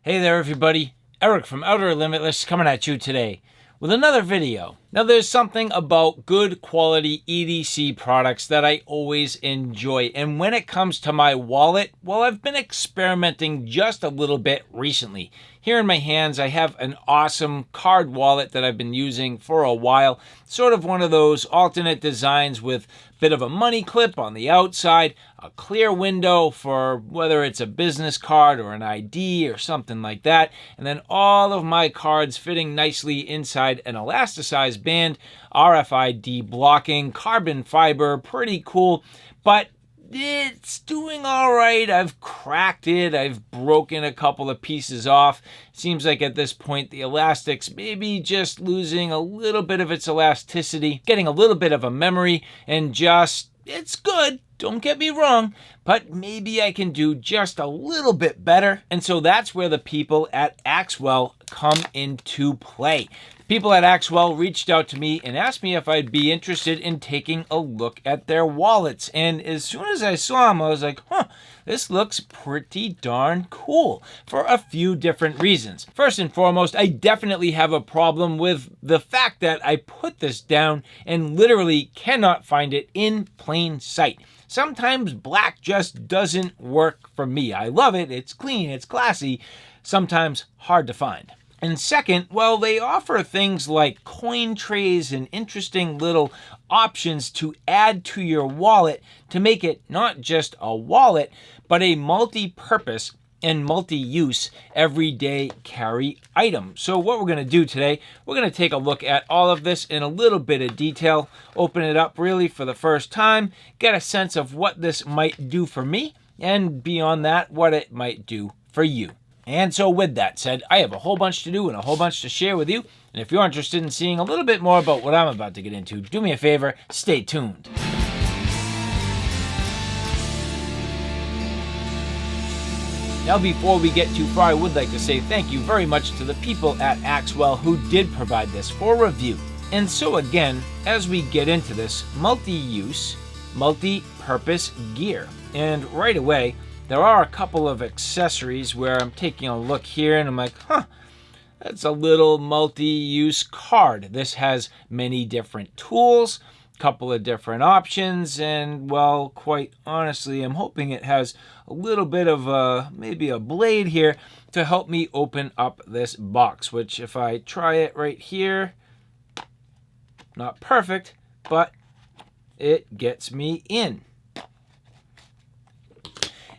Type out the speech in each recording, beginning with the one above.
Hey there everybody, Eric from Outer Limitless coming at you today with another video. Now there's something about good quality EDC products that I always enjoy, and when it comes to my wallet, well, I've been experimenting just a little bit recently. Here in my hands I have an awesome card wallet that I've been using for a while, sort of one of those alternate designs with a bit of a money clip on the outside, a clear window for whether it's a business card or an ID or something like that, and then all of my cards fitting nicely inside an elasticized band, RFID blocking, carbon fiber, pretty cool, but it's doing all right. I've cracked it. I've broken a couple of pieces off. It seems like at this point the elastic's maybe just losing a little bit of its elasticity, getting a little bit of a memory, and just, it's good. Don't get me wrong, but maybe I can do just a little bit better. And so that's where the people at Axwell come into play. People at Axwell reached out to me and asked me if I'd be interested in taking a look at their wallets. And as soon as I saw them, I was like, this looks pretty darn cool for a few different reasons. First and foremost, I definitely have a problem with the fact that I put this down and literally cannot find it in plain sight. Sometimes black just doesn't work for me. I love it, it's clean, it's classy, sometimes hard to find. And second, well, they offer things like coin trays and interesting little options to add to your wallet to make it not just a wallet, but a multi-purpose and multi-use everyday carry item. So what we're going to do today, we're going to take a look at all of this in a little bit of detail, open it up really for the first time, get a sense of what this might do for me, and beyond that, what it might do for you. And so with that said, I have a whole bunch to do and a whole bunch to share with you. And if you're interested in seeing a little bit more about what I'm about to get into, do me a favor, stay tuned. Now, before we get too far, I would like to say thank you very much to the people at Axwell who did provide this for review. And so again, as we get into this multi-use, multi-purpose gear, and right away, there are a couple of accessories where I'm taking a look here and I'm like, that's a little multi-use card. This has many different tools, a couple of different options, and well, quite honestly, I'm hoping it has a little bit of maybe a blade here to help me open up this box, which if I try it right here, not perfect, but it gets me in.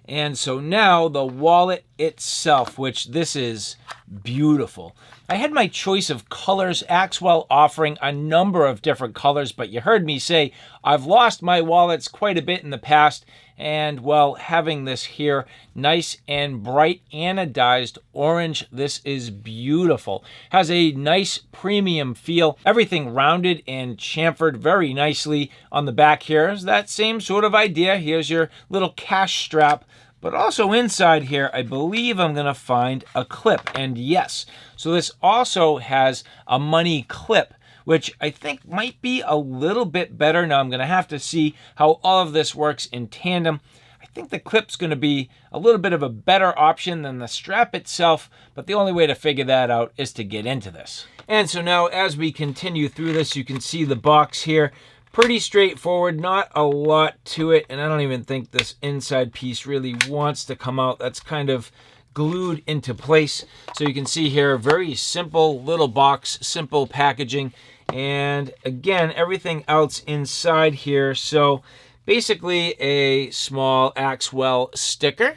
And so now the wallet itself, which this is beautiful. I had my choice of colors, Axwell offering a number of different colors, but you heard me say I've lost my wallets quite a bit in the past, and well, having this here, nice and bright anodized orange, this is beautiful. Has a nice premium feel, everything rounded and chamfered very nicely on the back here. Is that same sort of idea. Here's your little cash strap. But also inside here, I believe I'm going to find a clip. And yes, so this also has a money clip, which I think might be a little bit better. Now I'm going to have to see how all of this works in tandem. I think the clip's going to be a little bit of a better option than the strap itself, but the only way to figure that out is to get into this. And so now as we continue through this, you can see the box here. Pretty straightforward, not a lot to it, and I don't even think this inside piece really wants to come out. That's kind of glued into place. So you can see here, very simple little box, simple packaging, and again, everything else inside here. So basically a small Axwell sticker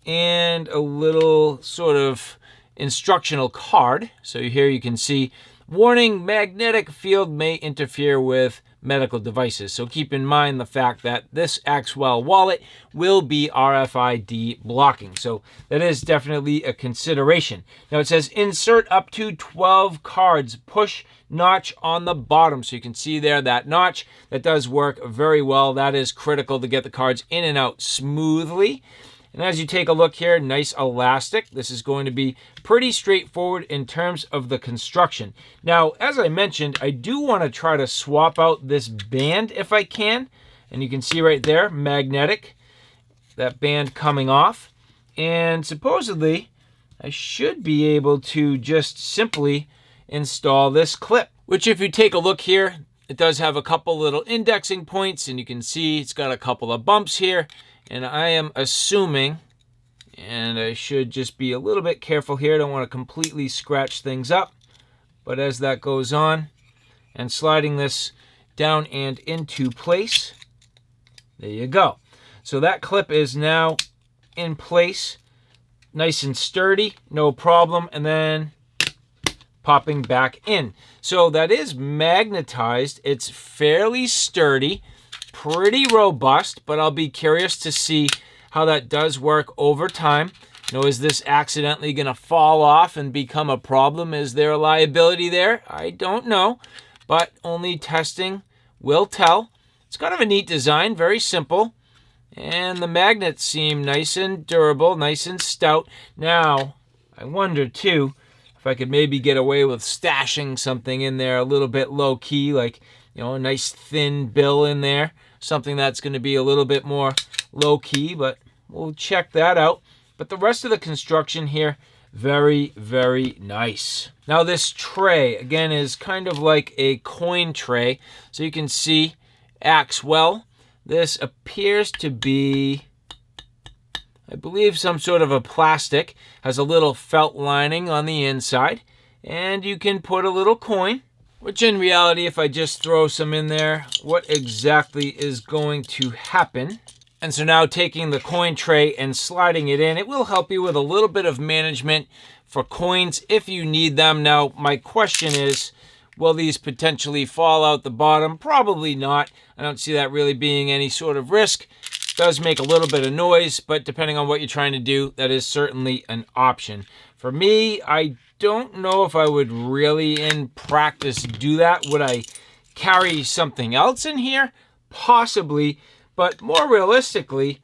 and a little sort of instructional card. So here you can see, warning, magnetic field may interfere with medical devices. So keep in mind the fact that this Axwell wallet will be RFID blocking. So that is definitely a consideration. Now it says insert up to 12 cards, push notch on the bottom. So you can see there that notch, that does work very well. That is critical to get the cards in and out smoothly. And as you take a look here, nice elastic. This is going to be pretty straightforward in terms of the construction. Now, as I mentioned, I do want to try to swap out this band if I can. And you can see right there, magnetic, that band coming off. And supposedly, I should be able to just simply install this clip, which if you take a look here, it does have a couple little indexing points, and you can see it's got a couple of bumps here, and I am assuming, and I should just be a little bit careful here, I don't want to completely scratch things up, but as that goes on, and sliding this down and into place, there you go. So that clip is now in place, nice and sturdy, no problem, and then popping back in. So that is magnetized. It's fairly sturdy, pretty robust, but I'll be curious to see how that does work over time. You know, is this accidentally going to fall off and become a problem? Is there a liability there? I don't know, but only testing will tell. It's kind of a neat design, very simple. And the magnets seem nice and durable, nice and stout. Now, I wonder too, if I could maybe get away with stashing something in there a little bit low key, like, you know, a nice thin bill in there. Something that's going to be a little bit more low key, but we'll check that out. But the rest of the construction here, very, very nice. Now this tray, again, is kind of like a coin tray. So you can see Axwell. This appears to be, I believe, some sort of a plastic. Has a little felt lining on the inside. And you can put a little coin, which in reality, if I just throw some in there, what exactly is going to happen? And so now taking the coin tray and sliding it in, it will help you with a little bit of management for coins if you need them. Now, my question is, will these potentially fall out the bottom? Probably not. I don't see that really being any sort of risk. It does make a little bit of noise, but depending on what you're trying to do, that is certainly an option. For me, I don't know if I would really in practice do that. Would I carry something else in here? Possibly, but more realistically,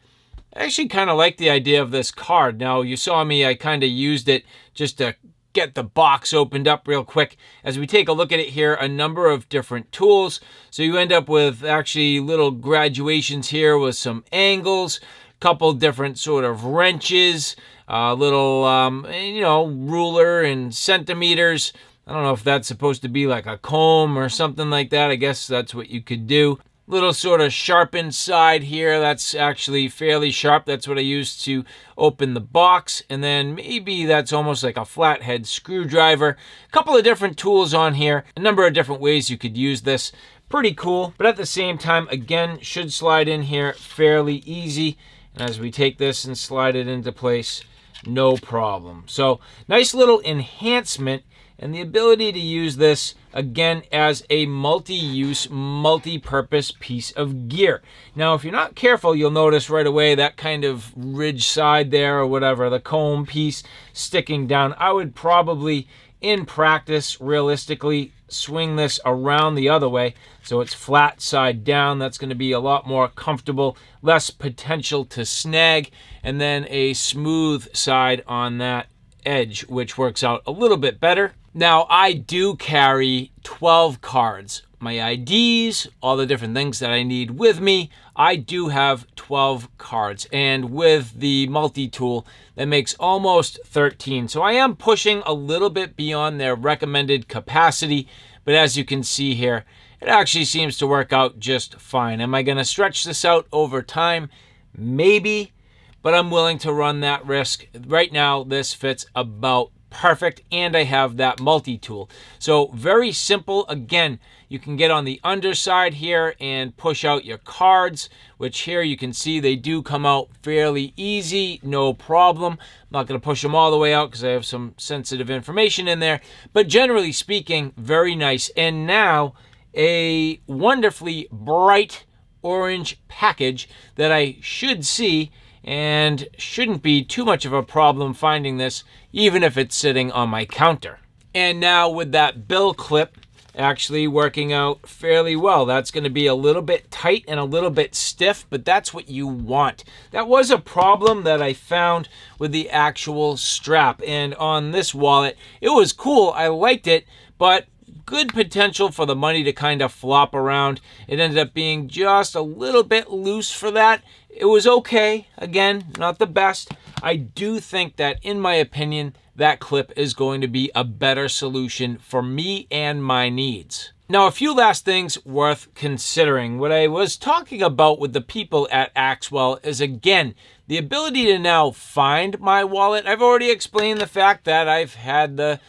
I actually kind of like the idea of this card. Now, you saw me, I kind of used it just to get the box opened up real quick. As we take a look at it here, a number of different tools. So you end up with actually little graduations here with some angles, couple different sort of wrenches, little, ruler and centimeters. I don't know if that's supposed to be like a comb or something like that. I guess that's what you could do. Little sort of sharpened side here. That's actually fairly sharp. That's what I used to open the box. And then maybe that's almost like a flathead screwdriver. A couple of different tools on here. A number of different ways you could use this. Pretty cool. But at the same time, again, should slide in here fairly easy. And as we take this and slide it into place, no problem. So nice little enhancement and the ability to use this again as a multi-use, multi-purpose piece of gear. Now, if you're not careful, you'll notice right away that kind of ridge side there or whatever, the comb piece sticking down. I would probably, in practice, realistically, swing this around the other way so it's flat side down. That's going to be a lot more comfortable, less potential to snag, and then a smooth side on that edge, which works out a little bit better. Now, I do carry 12 cards. My IDs, all the different things that I need with me, I do have 12 cards. And with the multi-tool, that makes almost 13. So I am pushing a little bit beyond their recommended capacity. But as you can see here, it actually seems to work out just fine. Am I going to stretch this out over time? Maybe. But I'm willing to run that risk. Right now, this fits about perfect, and I have that multi-tool. So very simple. Again, you can get on the underside here and push out your cards, which here you can see they do come out fairly easy, no problem. I'm not going to push them all the way out because I have some sensitive information in there, but generally speaking, very nice. And now a wonderfully bright orange package that I should see and shouldn't be too much of a problem finding this, even if it's sitting on my counter. And now with that bill clip actually working out fairly well. That's going to be a little bit tight and a little bit stiff, but that's what you want. That was a problem that I found with the actual strap. And on this wallet, it was cool. I liked it, but good potential for the money to kind of flop around. It ended up being just a little bit loose for that. It was okay. Again, not the best. I do think that, in my opinion, that clip is going to be a better solution for me and my needs. Now, a few last things worth considering. What I was talking about with the people at Axwell is, again, the ability to now find my wallet. I've already explained the fact that I've had the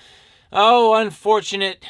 unfortunate,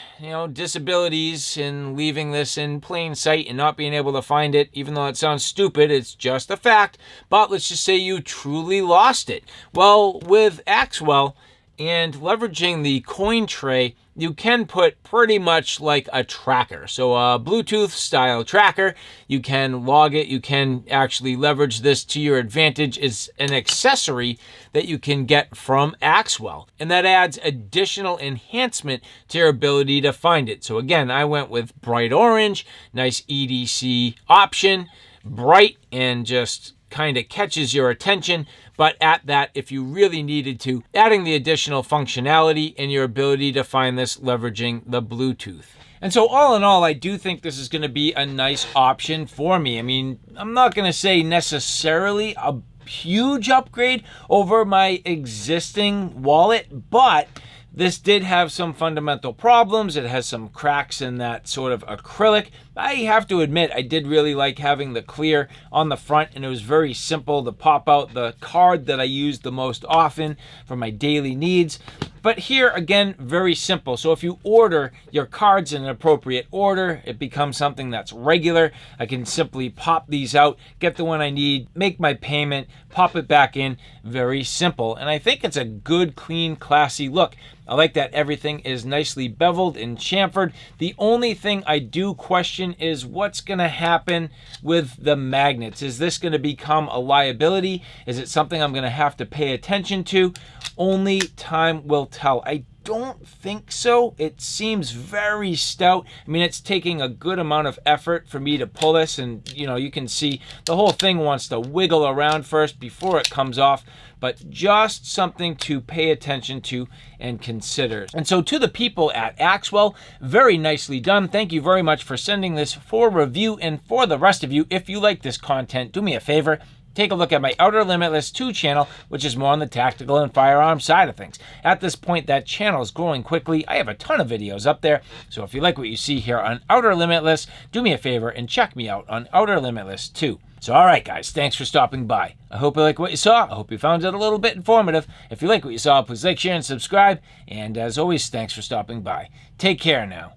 disabilities in leaving this in plain sight and not being able to find it. Even though it sounds stupid, it's just a fact. But let's just say you truly lost it. Well, with Axwell and leveraging the coin tray, you can put pretty much like a tracker. So a Bluetooth style tracker, you can log it, you can actually leverage this to your advantage. It's an accessory that you can get from Axwell, and that adds additional enhancement to your ability to find it. So again, I went with bright orange, nice EDC option, bright and just kind of catches your attention. But at that, if you really needed to, adding the additional functionality and your ability to find this leveraging the Bluetooth. And so all in all, I do think this is going to be a nice option for me. I mean, I'm not going to say necessarily a huge upgrade over my existing wallet, but this did have some fundamental problems. It has some cracks in that sort of acrylic. I have to admit, I did really like having the clear on the front, and it was very simple to pop out the card that I use the most often for my daily needs. But here, again, very simple. So if you order your cards in an appropriate order, it becomes something that's regular. I can simply pop these out, get the one I need, make my payment, pop it back in. Very simple. And I think it's a good, clean, classy look. I like that everything is nicely beveled and chamfered. The only thing I do question is what's going to happen with the magnets. Is this going to become a liability? Is it something I'm going to have to pay attention to? Only time will tell. I don't think so. It seems very stout. I mean, it's taking a good amount of effort for me to pull this, and you can see the whole thing wants to wiggle around first before it comes off. But just something to pay attention to and consider. And so to the people at Axwell, very nicely done. Thank you very much for sending this for review. And for the rest of you, if you like this content, do me a favor. Take a look at my Outer Limitless 2 channel, which is more on the tactical and firearm side of things. At this point, that channel is growing quickly. I have a ton of videos up there. So if you like what you see here on Outer Limitless, do me a favor and check me out on Outer Limitless 2. So all right, guys, thanks for stopping by. I hope you like what you saw. I hope you found it a little bit informative. If you like what you saw, please like, share, and subscribe. And as always, thanks for stopping by. Take care now.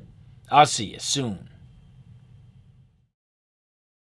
I'll see you soon.